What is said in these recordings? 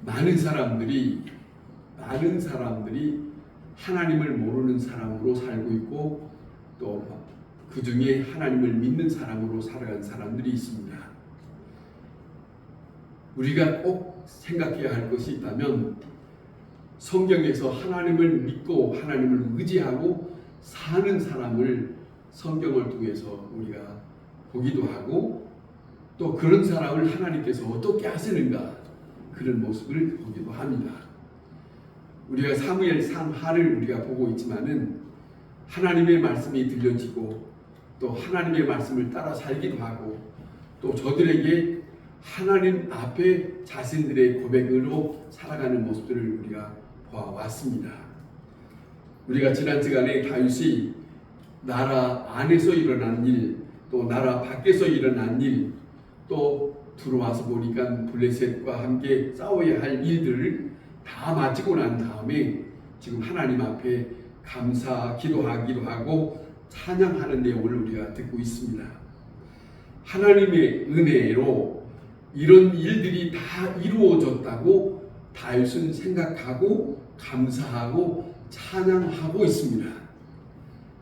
많은 사람들이 하나님을 모르는 사람으로 살고 있고 또 그 중에 하나님을 믿는 사람으로 살아가는 사람들이 있습니다. 우리가 꼭 생각해야 할 것이 있다면 성경에서 하나님을 믿고 하나님을 의지하고 사는 사람을 성경을 통해서 우리가 보기도 하고 또 그런 사람을 하나님께서 어떻게 하시는가 그런 모습을 보기도 합니다. 우리가 사무엘상 하를 우리가 보고 있지만은 하나님의 말씀이 들려지고 또 하나님의 말씀을 따라 살기도 하고 또 저들에게 하나님 앞에 자신들의 고백으로 살아가는 모습들을 우리가 보아왔습니다. 우리가 지난 시간에 다윗이 나라 안에서 일어난 일, 또 나라 밖에서 일어난 일, 또 들어와서 보니까 블레셋과 함께 싸워야 할 일들을 다 마치고 난 다음에 지금 하나님 앞에 감사 기도하기도 하고 찬양하는 내용을 우리가 듣고 있습니다. 하나님의 은혜로 이런 일들이 다 이루어졌다고 다윗은 생각하고 감사하고 찬양하고 있습니다.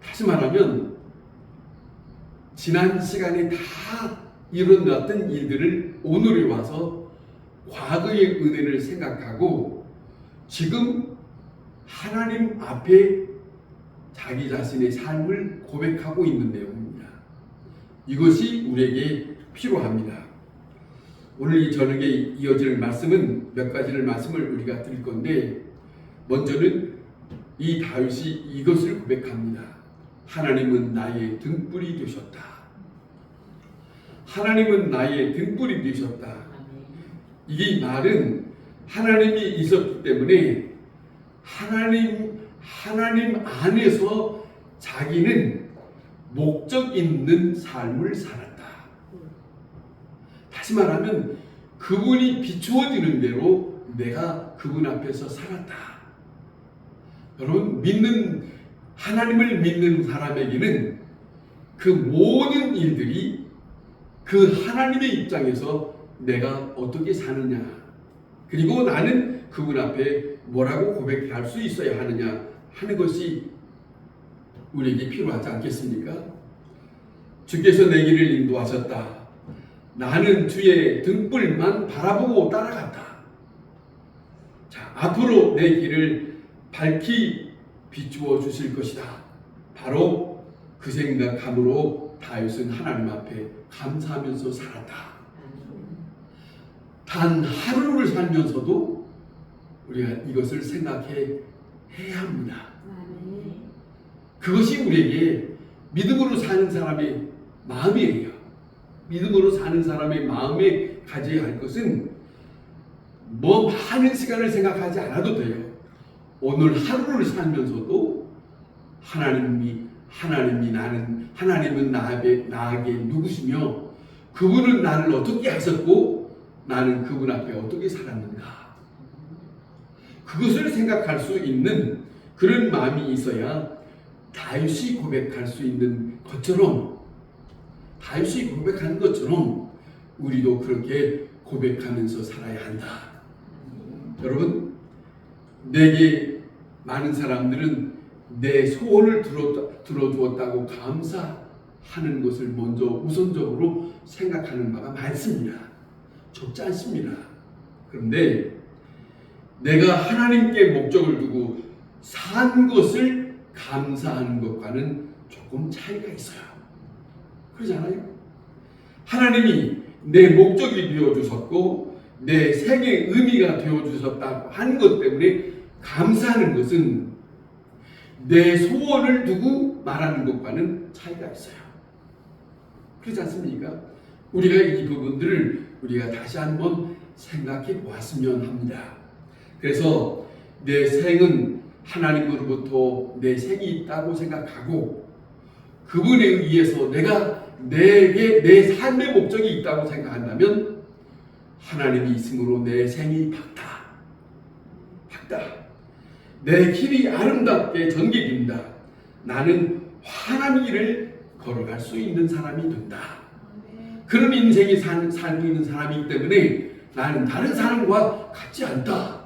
다시 말하면 지난 시간에 다 일어났던 일들을 오늘에 와서 과거의 은혜를 생각하고 지금 하나님 앞에 자기 자신의 삶을 고백하고 있는 내용입니다. 이것이 우리에게 필요합니다. 오늘 이 저녁에 이어질 말씀은 몇 가지를 말씀을 우리가 드릴 건데 먼저는 이 다윗이 이것을 고백합니다. 하나님은 나의 등불이 되셨다. 하나님은 나의 등불이 되셨다. 이 말은 하나님이 있었기 때문에 하나님 안에서 자기는 목적 있는 삶을 살았다. 다시 말하면 그분이 비추어지는 대로 내가 그분 앞에서 살았다. 여러분 하나님을 믿는 사람에게는 그 모든 일들이 그 하나님의 입장에서 내가 어떻게 사느냐 그리고 나는 그분 앞에 뭐라고 고백할 수 있어야 하느냐 하는 것이 우리에게 필요하지 않겠습니까? 주께서 내 길을 인도하셨다. 나는 주의 등불만 바라보고 따라갔다. 자, 앞으로 내 길을 밝히 비추어 주실 것이다. 바로 그 생각함으로 다윗은 하나님 앞에 감사하면서 살았다. 단 하루를 살면서도 우리가 이것을 생각해야 합니다. 그것이 우리에게 믿음으로 사는 사람의 마음이에요. 믿음으로 사는 사람의 마음에 가져야 할 것은 많은 시간을 생각하지 않아도 돼요. 오늘 하루를 살면서도 하나님은 나에게 누구시며 그분은 나를 어떻게 하셨고 나는 그분 앞에 어떻게 살았는가 그것을 생각할 수 있는 그런 마음이 있어야 다윗이 고백할 수 있는 것처럼 다윗이 고백하는 것처럼 우리도 그렇게 고백하면서 살아야 한다. 여러분 내게 많은 사람들은 내 소원을 들어주었다고 감사하는 것을 먼저 우선적으로 생각하는 바가 많습니다. 적지 않습니다. 그런데 내가 하나님께 목적을 두고 산 것을 감사하는 것과는 조금 차이가 있어요. 그렇지 않아요? 하나님이 내 목적이 되어주셨고 내 생의 의미가 되어주셨다고 하는 것 때문에 감사하는 것은 내 소원을 두고 말하는 것과는 차이가 있어요. 그렇지 않습니까? 우리가 이 부분들을 우리가 다시 한번 생각해 보았으면 합니다. 그래서 내 생은 하나님으로부터 내 생이 있다고 생각하고 그분에 의해서 내게 내 삶의 목적이 있다고 생각한다면 하나님이 있으므로 내 생이 밝다. 내 길이 아름답게 전개된다. 나는 환한 길을 걸어갈 수 있는 사람이 된다. 그런 인생이 살고 있는 사람이기 때문에 나는 다른 사람과 같지 않다.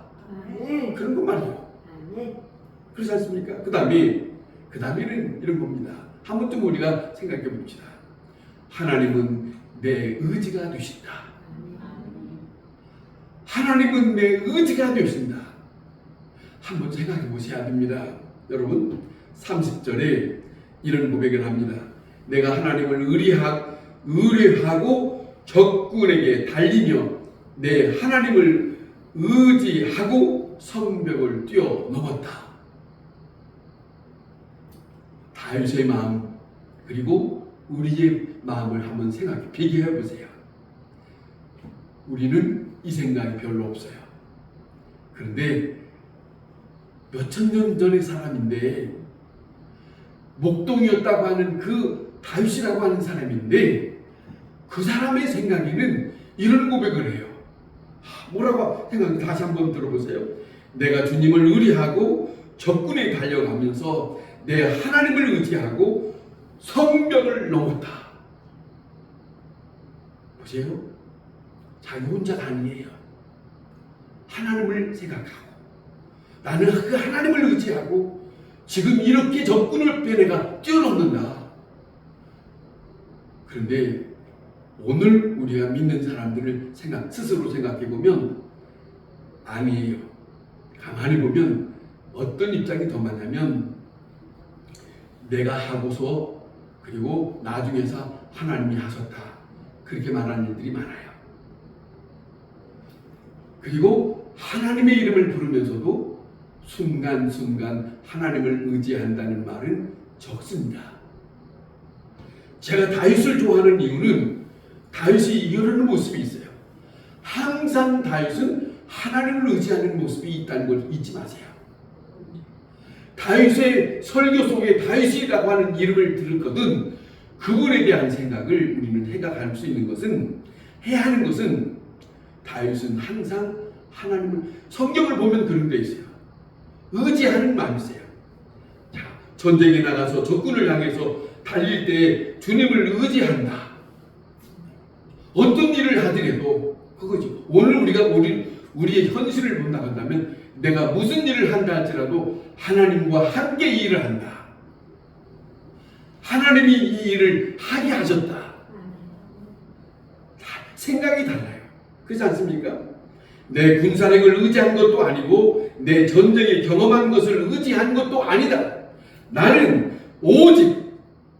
그런 것 말이에요. 그렇지 않습니까? 그 다음에는 이런 겁니다. 한 번쯤 우리가 생각해 봅시다. 하나님은 내 의지가 되신다. 하나님은 내 의지가 되신다. 한번 생각해 보셔야 됩니다. 여러분 30절에 이런 고백을 합니다. 내가 하나님을 의뢰하고 적군에게 달리며 내 하나님을 의지하고 성벽을 뛰어넘었다. 다윗의 마음 그리고 우리의 마음을 한번 비교해 보세요. 우리는 이 생각이 별로 없어요. 그런데 몇천 년 전의 사람인데 목동이었다고 하는 그 다윗이라고 하는 사람인데 그 사람의 생각에는 이런 고백을 해요. 뭐라고 생각해? 다시 한번 들어보세요. 내가 주님을 의뢰하고 적군에 달려가면서 내 하나님을 의지하고 성벽을 넘었다. 보세요. 자기 혼자가 아니에요. 하나님을 생각하고 나는 그 하나님을 의지하고 지금 이렇게 적군을 내가 뛰어넘는다. 그런데 오늘 우리가 믿는 사람들을 스스로 생각해 보면 아니에요. 가만히 보면 어떤 입장이 더 많냐면 내가 하고서 그리고 나중에서 하나님이 하셨다. 그렇게 말하는 일들이 많아요. 그리고 하나님의 이름을 부르면서도 순간순간 하나님을 의지한다는 말은 적습니다. 제가 다윗을 좋아하는 이유는 다윗이 이러는 모습이 있어요. 항상 다윗은 하나님을 의지하는 모습이 있다는 걸 잊지 마세요. 다윗의 설교 속에 다윗이라고 하는 이름을 들었거든 그분에 대한 생각을 우리는 생각할 수 있는 것은 해야 하는 것은 다윗은 항상 하나님을 성경을 보면 그런 데 있어요. 의지하는 마음이 있어요. 자, 전쟁에 나가서 적군을 향해서 달릴 때 주님을 의지한다. 어떤 일을 하더라도 그거죠. 오늘 우리가 우리의 현실을 본다면 내가 무슨 일을 한다 할지라도 하나님과 함께 일을 한다. 하나님이 이 일을 하게 하셨다. 생각이 달라요. 그렇지 않습니까? 내 군사력을 의지한 것도 아니고 내 전쟁에 경험한 것을 의지한 것도 아니다. 나는 오직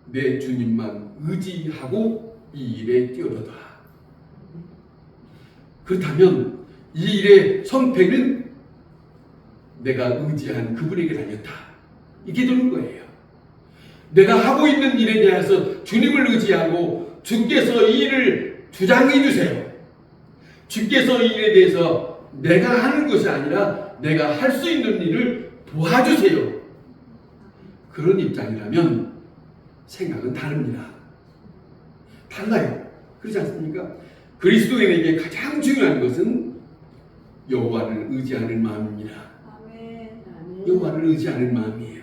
내 주님만 의지하고 이 일에 뛰어들다. 그렇다면 이 일의 성패는 내가 의지한 그분에게 달렸다. 이게 되는 거예요. 내가 하고 있는 일에 대해서 주님을 의지하고 주께서 이 일을 주장해 주세요. 주께서 이 일에 대해서 내가 하는 것이 아니라 내가 할 수 있는 일을 도와주세요. 그런 입장이라면 생각은 다릅니다. 달라요. 그렇지 않습니까? 그리스도인에게 가장 중요한 것은 여호와를 의지하는 마음입니다. 여호와를 의지하는 마음이에요.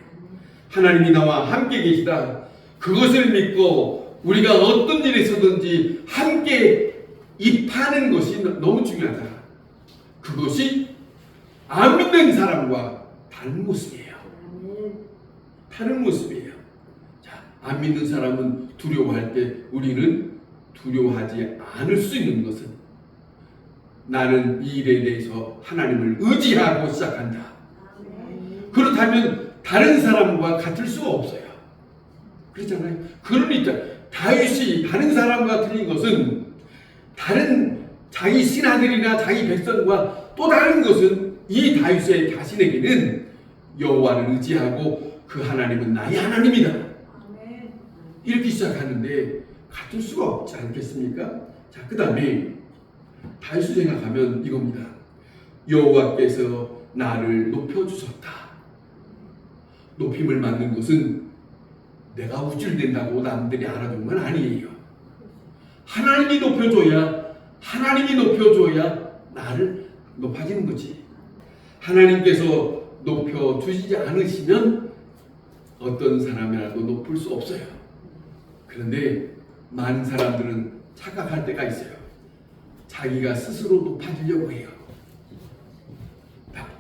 하나님이 나와 함께 계시다. 그것을 믿고 우리가 어떤 일에 서든지 함께 입하는 것이 너무 중요하다. 그것이 안 믿는 사람과 다른 모습이에요. 다른 모습이에요. 자, 안 믿는 사람은 두려워할 때 우리는 두려워하지 않을 수 있는 것은 나는 이 일에 대해서 하나님을 의지하고 시작한다. 그렇다면 다른 사람과 같을 수가 없어요. 그렇잖아요. 그러니까 다윗이 다른 사람과 틀린 것은 다른 자기 신하들이나 자기 백성과 또 다른 것은 이 다윗의 자신에게는 여호와를 의지하고 그 하나님은 나의 하나님이다. 이렇게 시작하는데 같을 수가 없지 않겠습니까? 자, 그 다음에 다윗을 생각하면 이겁니다. 여호와께서 나를 높여주셨다. 높임을 받는 것은 내가 우쭐댄다고 남들이 알아준 건 아니에요. 하나님이 높여줘야 나를 높아지는 거지. 하나님께서 높여주시지 않으시면 어떤 사람이라도 높을 수 없어요. 그런데 많은 사람들은 착각할 때가 있어요. 자기가 스스로 높아지려고 해요.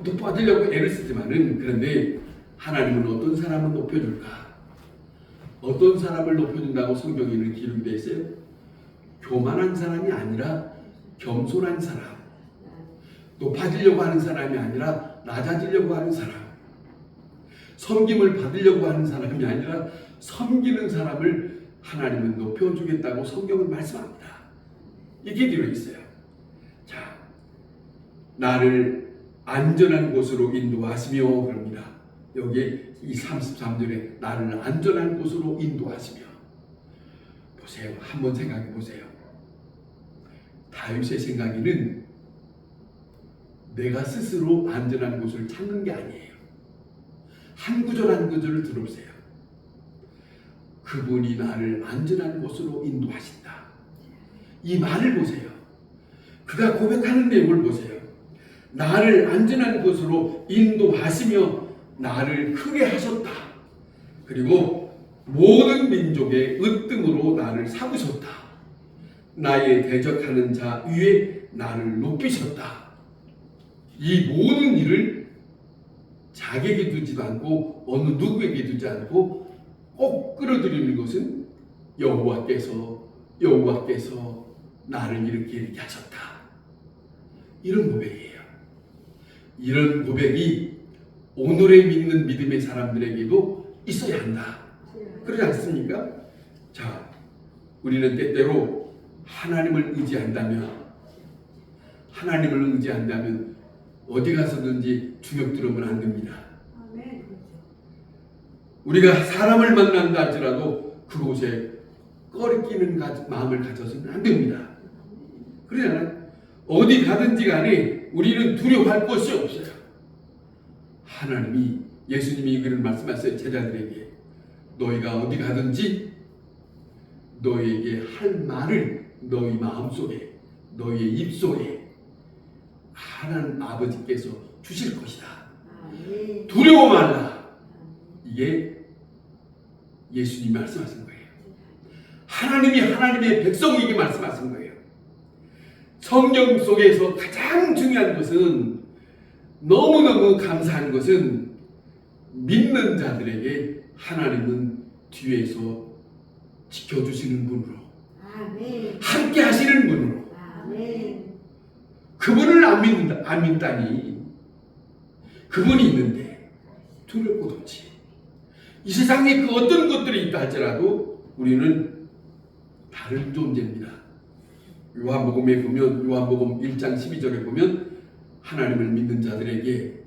높아지려고 애를 쓰지만은, 그런데 하나님은 어떤 사람을 높여줄까? 어떤 사람을 높여준다고 성경에는 기록이 되어 있어요? 교만한 사람이 아니라 겸손한 사람, 높아지려고 하는 사람이 아니라 낮아지려고 하는 사람, 섬김을 받으려고 하는 사람이 아니라 섬기는 사람을 하나님은 높여주겠다고 성경은 말씀합니다. 이게 들어있어요. 자, 나를 안전한 곳으로 인도하시며, 그럽니다. 여기 이 33절에 나를 안전한 곳으로 인도하시며. 보세요. 한번 생각해 보세요. 다윗의 생각에는 내가 스스로 안전한 곳을 찾는 게 아니에요. 한 구절 한 구절을 들어보세요. 그분이 나를 안전한 곳으로 인도하신다. 이 말을 보세요. 그가 고백하는 내용을 보세요. 나를 안전한 곳으로 인도하시며 나를 크게 하셨다. 그리고 모든 민족의 으뜸으로 나를 삼으셨다. 나의 대적하는 자 위에 나를 높이셨다. 이 모든 일을 자기에게 두지도 않고 어느 누구에게 두지 않고 꼭 끌어들이는 것은 여호와께서 나를 이렇게 하셨다. 이런 고백이에요. 이런 고백이 오늘의 믿는 믿음의 사람들에게도 있어야 한다. 그러지 않습니까? 자, 우리는 때때로 하나님을 의지한다면 어디 가서든지 주눅 들으면 안 됩니다. 우리가 사람을 만난다 할지라도 그곳에 꺼리끼는 마음을 가져서는 안 됩니다. 그러잖아요. 어디 가든지 간에 우리는 두려워할 것이 없어요. 하나님이, 예수님이 그런 말씀하셨어요. 제자들에게 너희가 어디 가든지 너희에게 할 말을 너희 마음속에, 너희의 입속에 하나님 아버지께서 주실 것이다. 두려워 말라. 이게 예수님이 말씀하신 거예요. 하나님이 하나님의 백성에게 말씀하신 거예요. 성경 속에서 가장 중요한 것은, 너무너무 감사한 것은, 믿는 자들에게 하나님은 뒤에서 지켜주시는 분으로, 함께 하시는 분으로, 그분을 안 믿다니, 그분이 있는데 두려울 것 없지. 이 세상에 그 어떤 것들이 있다 할지라도 우리는 다른 존재입니다. 요한복음에 보면, 요한복음 1장 12절에 보면 하나님을 믿는 자들에게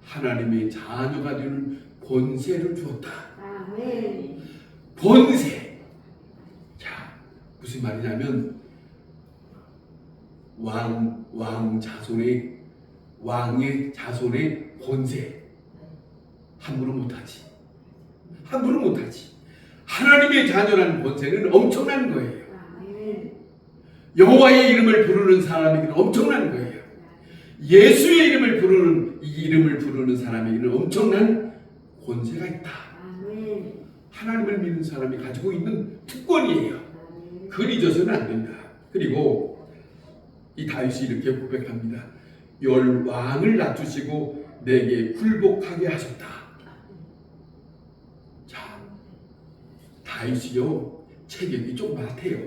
하나님의 자녀가 되는 권세를 주었다. 권세. 자, 무슨 말이냐면 왕의 자손의 권세 함부로 못하지. 하나님의 자녀라는 권세는 엄청난 거예요. 여호와의 이름을 부르는 사람에게는 엄청난 거예요. 예수의 이름을 부르는 사람에게는 엄청난 권세가 있다. 하나님을 믿는 사람이 가지고 있는 특권이에요. 그걸 잊어서는 안 된다. 그리고 이 다윗이 이렇게 고백합니다. 열 왕을 낮추시고 내게 굴복하게 하셨다. 자, 다윗이요, 체격이 좀 같아요.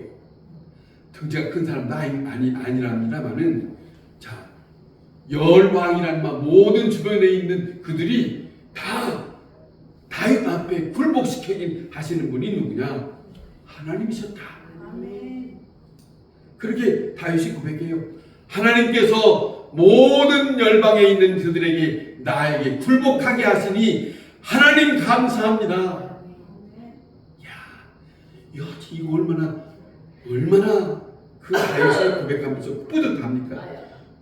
등치가 큰 사람도 아니랍니다만은, 자, 열 왕이란 말, 모든 주변에 있는 그들이 다 다윗 앞에 굴복시키긴 하시는 분이 누구냐? 하나님이셨다. 그렇게 다윗이 고백해요. 하나님께서 모든 열방에 있는 그들에게 나에게 굴복하게 하시니 하나님 감사합니다. 이거 얼마나 그 다윗이 고백하면서 뿌듯합니까?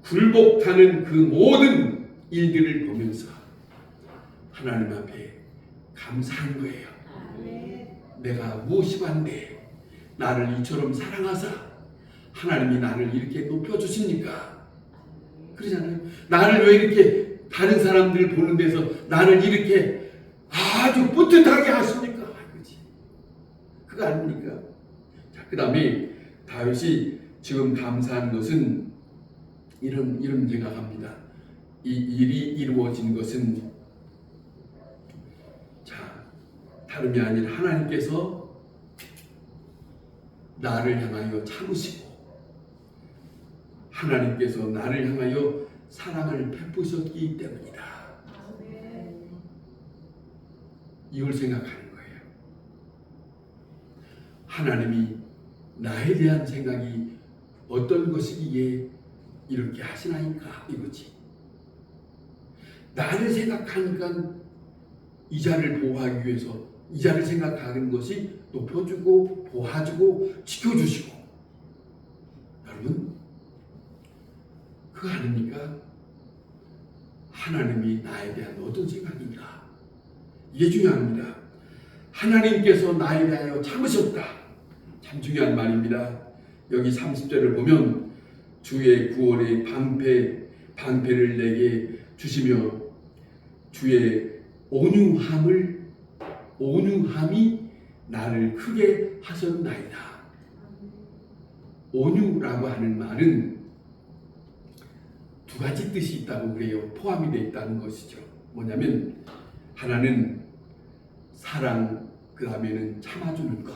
굴복하는 그 모든 일들을 보면서 하나님 앞에 감사한 거예요. 내가 무엇이 반데 나를 이처럼 사랑하사 하나님이 나를 이렇게 높여주십니까? 그러잖아요. 나를 왜 이렇게 다른 사람들 보는 데서 나를 이렇게 아주 뿌듯하게 하십니까? 그거 아닙니까? 자, 그 다음에 다윗이 지금 감사한 것은 이런 생각합니다. 이 일이 이루어진 것은 다름이 아닌 하나님께서 나를 향하여 참으시고 하나님께서 나를 향하여 사랑을 베푸셨기 때문이다. 이걸 생각하는 거예요. 하나님이 나에 대한 생각이 어떤 것이기에 이렇게 하시나이까 이거지. 나를 생각하니까 이자를 보호하기 위해서 이자를 생각하는 것이 높여주고 보호해주고 지켜주시고, 여러분 그거 아닙니까? 하나님이 나에 대한 어떤 생각인가, 이게 중요합니다. 하나님께서 나에 대하여 참으셨다. 참 중요한 말입니다. 여기 30절을 보면 주의 구원의 방패를 내게 주시며 주의 온유함이 나를 크게 하셨나이다. 온유라고 하는 말은 두 가지 뜻이 있다고 그래요. 포함이 되어 있다는 것이죠. 뭐냐면 하나는 사랑, 그 다음에는 참아주는 것.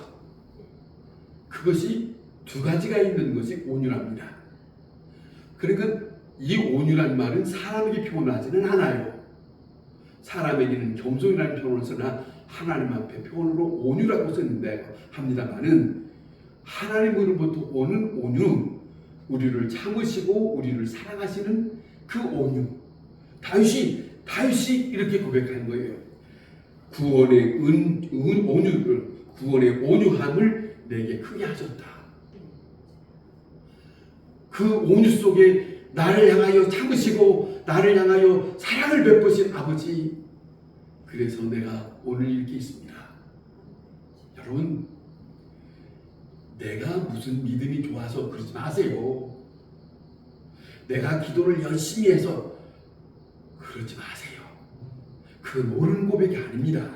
그것이 두 가지가 있는 것이 온유랍니다. 그러니까 이 온유란 말은 사람에게 표현하지는 않아요. 사람에게는 겸손이라는 표현을 쓰나 하나님 앞에 표현으로 온유라고 쓰는데 합니다만은 하나님으로부터 오는 온유, 우리를 참으시고 우리를 사랑하시는 그 온유. 다윗이 이렇게 고백하는 거예요. 구원의 온유함을 내게 크게 하셨다. 그 온유 속에 나를 향하여 참으시고 나를 향하여 사랑을 베푸신 아버지, 그래서 내가 오늘 이렇게 있습니다. 여러분, 내가 무슨 믿음이 좋아서 그러지 마세요. 내가 기도를 열심히 해서 그러지 마세요. 그건 옳은 고백이 아닙니다.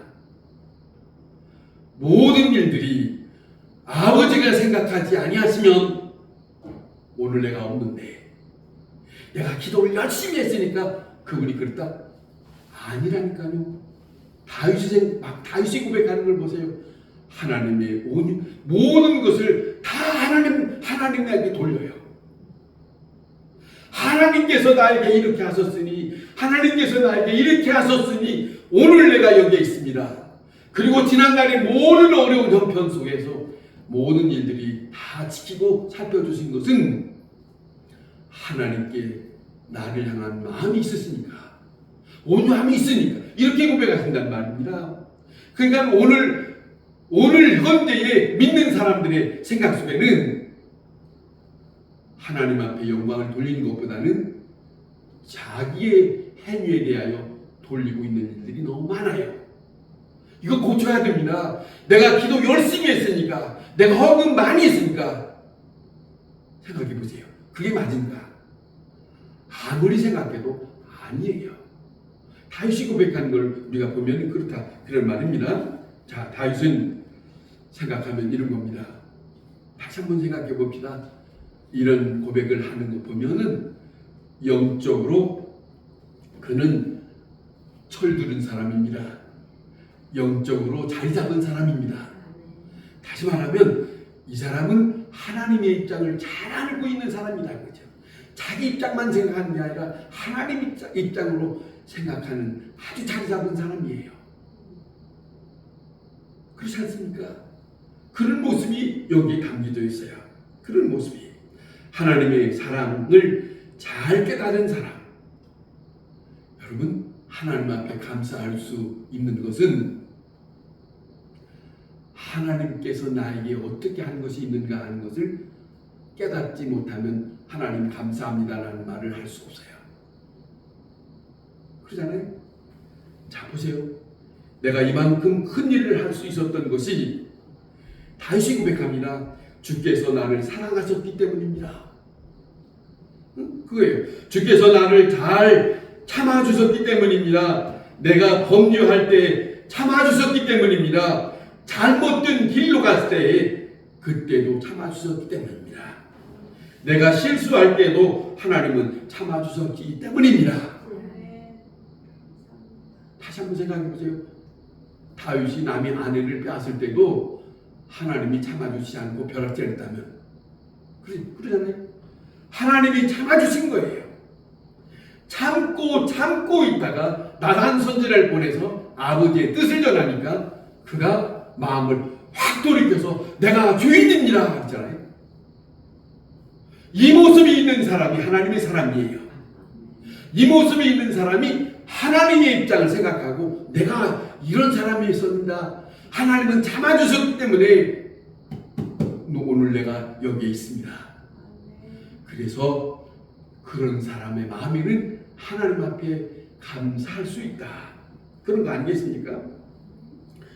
모든 일들이 아버지가 생각하지 아니하시면 오늘 내가 없는데, 내가 기도를 열심히 했으니까 그분이 그랬다? 아니라니까요. 다윗이 고백하는 걸 보세요. 하나님의 온유, 모든 것을 다 하나님에게 돌려요. 하나님께서 나에게 이렇게 하셨으니, 하나님께서 나에게 이렇게 하셨으니 오늘 내가 여기에 있습니다. 그리고 지난날의 모든 어려운 형편 속에서 모든 일들이 다 지키고 살펴주신 것은 하나님께 나를 향한 마음이 있으시니까, 온유함이 있으니까 이렇게 고백하신단 말입니다. 그러니까 오늘 현대에 믿는 사람들의 생각 속에는 하나님 앞에 영광을 돌리는 것보다는 자기의 행위에 대하여 돌리고 있는 일들이 너무 많아요. 이거 고쳐야 됩니다. 내가 기도 열심히 했으니까, 내가 헌금 많이 했으니까, 생각해 보세요. 그게 맞은가? 아무리 생각해도 아니에요. 다윗이 고백한 걸 우리가 보면 그렇다, 그런 말입니다. 자, 다윗은 생각하면 이런 겁니다. 다시 한번 생각해 봅시다. 이런 고백을 하는 거 보면은 영적으로 그는 철들은 사람입니다. 영적으로 자리 잡은 사람입니다. 다시 말하면 이 사람은 하나님의 입장을 잘 알고 있는 사람이다, 그죠? 자기 입장만 생각하는 게 아니라 하나님 입장으로 생각하는 아주 자리 잡은 사람이에요. 그렇지 않습니까? 그런 모습이 여기에 담겨져 있어요. 그런 모습이 하나님의 사랑을 잘 깨달은 사람. 여러분, 하나님 앞에 감사할 수 있는 것은 하나님께서 나에게 어떻게 한 것이 있는가 하는 것을 깨닫지 못하면 하나님 감사합니다라는 말을 할 수 없어요. 그러잖아요. 자, 보세요. 내가 이만큼 큰 일을 할 수 있었던 것이 다윗이 고백합니다. 주께서 나를 사랑하셨기 때문입니다. 그거예요. 주께서 나를 잘 참아주셨기 때문입니다. 내가 범죄할 때 참아주셨기 때문입니다. 잘못된 길로 갔을 때 그때도 참아주셨기 때문입니다. 내가 실수할 때도 하나님은 참아주셨기 때문입니다. 다시 한번 생각해 보세요. 다윗이 남의 아내를 빼앗을 때도 하나님이 참아주지 않고 벼락질 했다면, 그러잖아요. 하나님이 참아주신 거예요. 참고 있다가 나단 선지자를 보내서 아버지의 뜻을 전하니까 그가 마음을 확 돌이켜서 내가 주인입니다 했잖아요. 이 모습이 있는 사람이 하나님의 사람이에요. 이 모습이 있는 사람이 하나님의 입장을 생각하고 내가 이런 사람이 있었습니다. 하나님은 참아주셨기 때문에 오늘 내가 여기에 있습니다. 그래서 그런 사람의 마음에는 하나님 앞에 감사할 수 있다. 그런 거 아니겠습니까?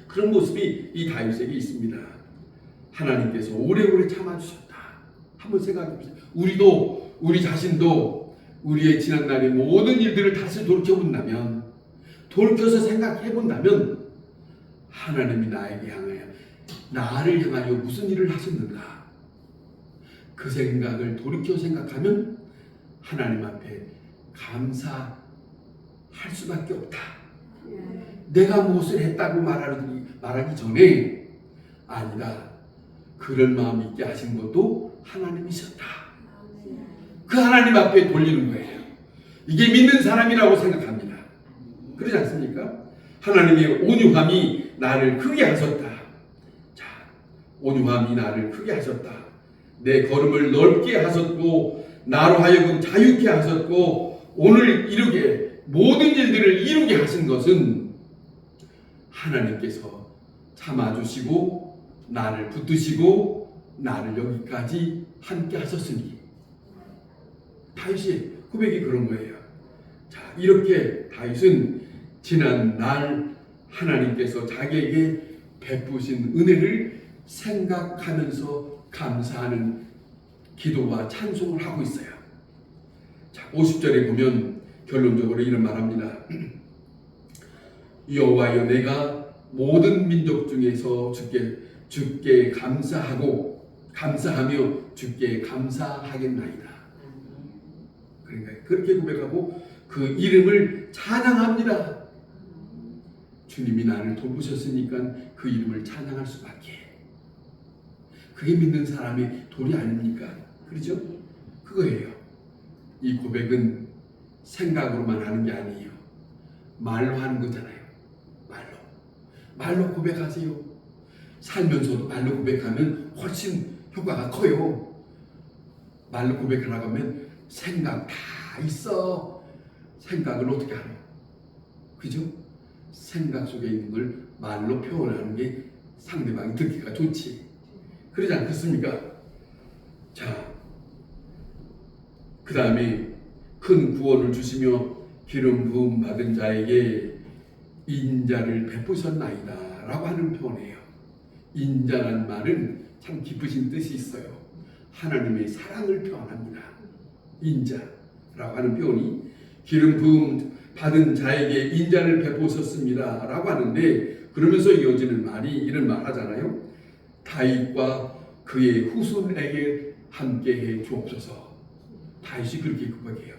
그런 모습이 이 다윗에게 있습니다. 하나님께서 오래오래 참아주셨다. 한번 생각해 보세요. 우리 자신도 우리의 지난날의 모든 일들을 다시 돌이켜본다면, 돌이켜서 생각해본다면 하나님이 나를 향하여 무슨 일을 하셨는가? 그 생각을 돌이켜 생각하면 하나님 앞에 감사할 수밖에 없다. 내가 무엇을 했다고 말하기 전에 아니다. 그런 마음이 있게 하신 것도 하나님이셨다. 그 하나님 앞에 돌리는 거예요. 이게 믿는 사람이라고 생각합니다. 그러지 않습니까? 하나님의 온유함이 나를 크게 하셨다. 자, 온유함이 나를 크게 하셨다. 내 걸음을 넓게 하셨고 나로 하여금 자유케 하셨고 오늘 이루게 모든 일들을 이루게 하신 것은 하나님께서 참아주시고 나를 붙드시고 나를 여기까지 함께 하셨으니, 다윗의 고백이 그런 거예요. 자, 이렇게 다윗은 지난 날 하나님께서 자기에게 베푸신 은혜를 생각하면서 감사하는 기도와 찬송을 하고 있어요. 자, 50절에 보면 결론적으로 이런 말합니다. 여호와여, 내가 모든 민족 중에서 주께 감사하며 주께 감사하겠나이다. 그러니까 그렇게 고백하고 그 이름을 찬양합니다. 주님이 나를 돌보셨으니까 그 이름을 찬양할 수밖에. 그게 믿는 사람의 도리 아닙니까? 그렇죠? 그거예요. 이 고백은 생각으로만 하는 게 아니에요. 말로 하는 거잖아요. 말로 고백하세요. 살면서도 말로 고백하면 훨씬 효과가 커요. 말로 고백하라고 하면 생각 다 있어. 생각을 어떻게 하노? 그죠? 생각 속에 있는 걸 말로 표현하는 게 상대방이 듣기가 좋지. 그러지 않겠습니까? 자, 그 다음에 큰 구원을 주시며 기름 부음 받은 자에게 인자를 베푸셨나이다 라고 하는 표현이에요. 인자란 말은 참 깊으신 뜻이 있어요. 하나님의 사랑을 표현합니다. 인자라고 하는 표현이 기름 부음 받은 자에게 인자를 베푸셨습니다 라고 하는데, 그러면서 이어지는 말이 이런 말 하잖아요. 다윗과 그의 후손에게 함께해 주옵소서. 다윗이 그렇게 고백해요.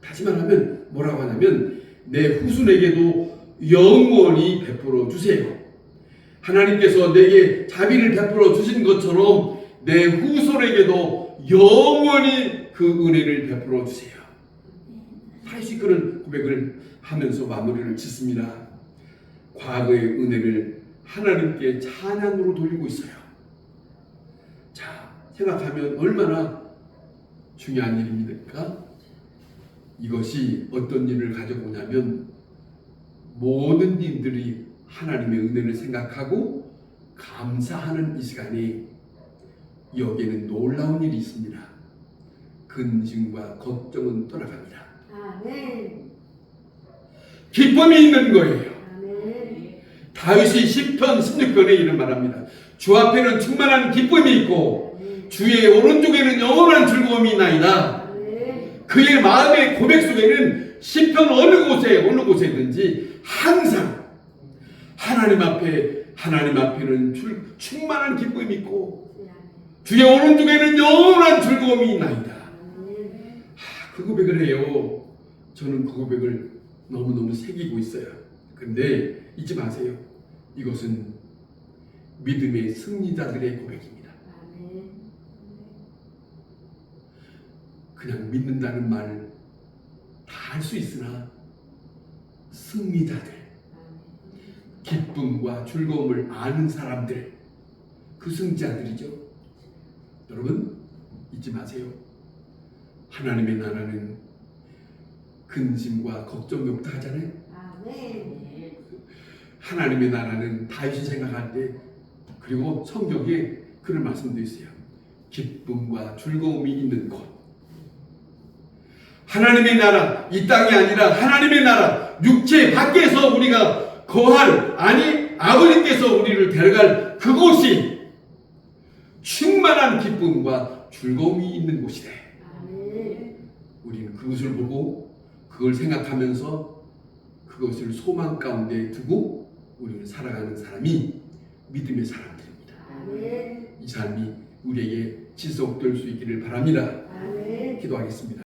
다시 말하면 뭐라고 하냐면 내 후손에게도 영원히 베풀어 주세요. 하나님께서 내게 자비를 베풀어 주신 것처럼 내 후손에게도 영원히 그 은혜를 베풀어 주세요. 다시 그런 고백을 하면서 마무리를 짓습니다. 과거의 은혜를 하나님께 찬양으로 돌리고 있어요. 자, 생각하면 얼마나 중요한 일입니까? 이것이 어떤 일을 가져오냐면 모든 일들이 하나님의 은혜를 생각하고 감사하는 이 시간에 여기에는 놀라운 일이 있습니다. 근심과 걱정은 떠나갑니다. 아멘. 기쁨이 있는 거예요. 아멘. 다윗이 시편 16편에 이런 말합니다. 주 앞에는 충만한 기쁨이 있고 주의 오른쪽에는 영원한 즐거움이 있나이다. 그의 마음의 고백 속에는 시편 어느 곳에든지 항상 하나님 앞에는 충만한 기쁨이 있고 주의 오른쪽에는 영원한 즐거움이 있나이다. 아멘. 그 고백을 해요. 저는 그 고백을 너무너무 새기고 있어요. 근데 잊지 마세요. 이것은 믿음의 승리자들의 고백입니다. 아멘. 그냥 믿는다는 말 다 할 수 있으나 승리자들, 기쁨과 즐거움을 아는 사람들, 그 승자들이죠. 여러분 잊지 마세요. 하나님의 나라는 근심과 걱정이 없다 하잖아요. 아멘. 하나님의 나라는 다윗이 생각할 때, 그리고 성경에 그런 말씀도 있어요. 기쁨과 즐거움이 있는 곳. 하나님의 나라, 이 땅이 아니라 하나님의 나라, 육체 밖에서 우리가 거할, 아니 아버지께서 우리를 데려갈 그곳이 충만한 기쁨과 즐거움이 있는 곳이래. 아멘. 우리는 그것을 보고 그걸 생각하면서 그것을 소망 가운데 두고 우리는 살아가는 사람이 믿음의 사람들입니다. 아멘. 이 삶이 우리에게 지속될 수 있기를 바랍니다. 아멘. 기도하겠습니다.